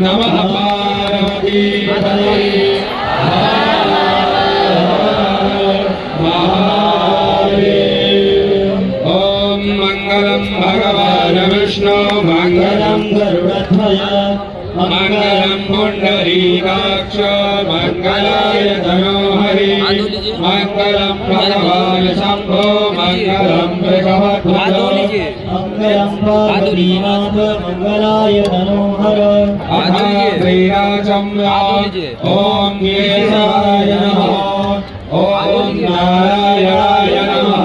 नमः पार्वती मंगलम भगवान विष्णु मंगलम गरुड़ध्वज मंगलम पुंडरीकाक्ष मंगलाय तनोहरि मंगलम भगवान शंभो मंगलम वृषभध्वज मंगलम पार्वतीनाथ मंगलाय तनोहर ओम केशवाय नमः ओम नारायणाय नमः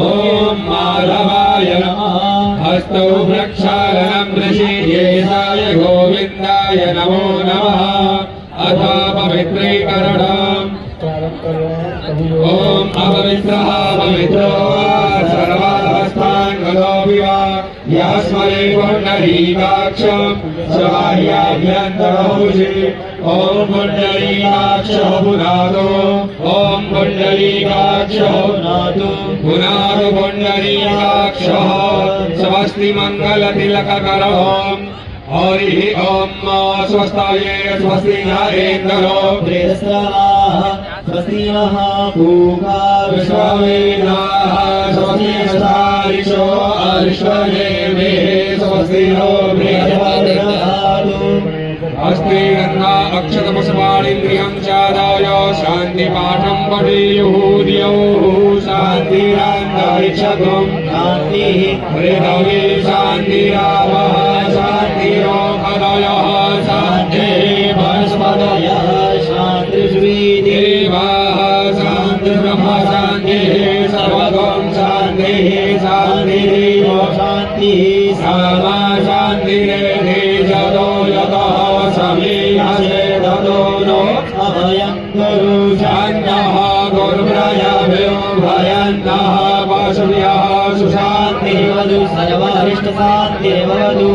ओम माधवाय नमः हस्तौ प्रक्षालनं ऋषिकेशाय गोविन्दाय नमो नमः अथा पवित्रीकरणम् ओम अपवित्रः पवित्रो सर्वावस्थाङ्गलोऽपि वा यस्मै पुण्डरीकाक्षं स्वाह्याभ्यन्तरहुषि ओम पुण्डरीकाक्षः पुनातो ओम पुण्डरीकाक्षः पुनातो पुनातो पुण्डरीकाक्षः स्वस्ति मंगलतिलककरो हरि ओम स्वस्ताये स्वस्ति नरेन्द्रो प्रेस्रवाः स्वस्ति महापूका विश्ववेदाः स्वस्ति नस्तारिषो अरिष्टदेवे स्वस्ति नो बृहस्पतिर्दधातु अस्ति गन्धा अक्षतपुष्पाणिन्द्रियं चादाय शान्तिपाठं पठेयुः द्यौः शान्तिरान्तरिक्षतुं शान्तिः पृथिवी शान्तिरावः शान्तिरोपदयः शान्तिः वनस्पतयः शान्तिर्देवाः शान्तिर्ब्रह्म शान्तिः सर्वगं शान्तिः शान्तिरेव शान्तिः सामा शान्तिरेधे जतो यतः समीहसे ततो नो अभयं गुरु शान्यः गुरुभ्रयभ्यो भयन्तः पशुभ्यः सुशान्तिर्वधु सर्वारिष्टशान्तिर्वधु।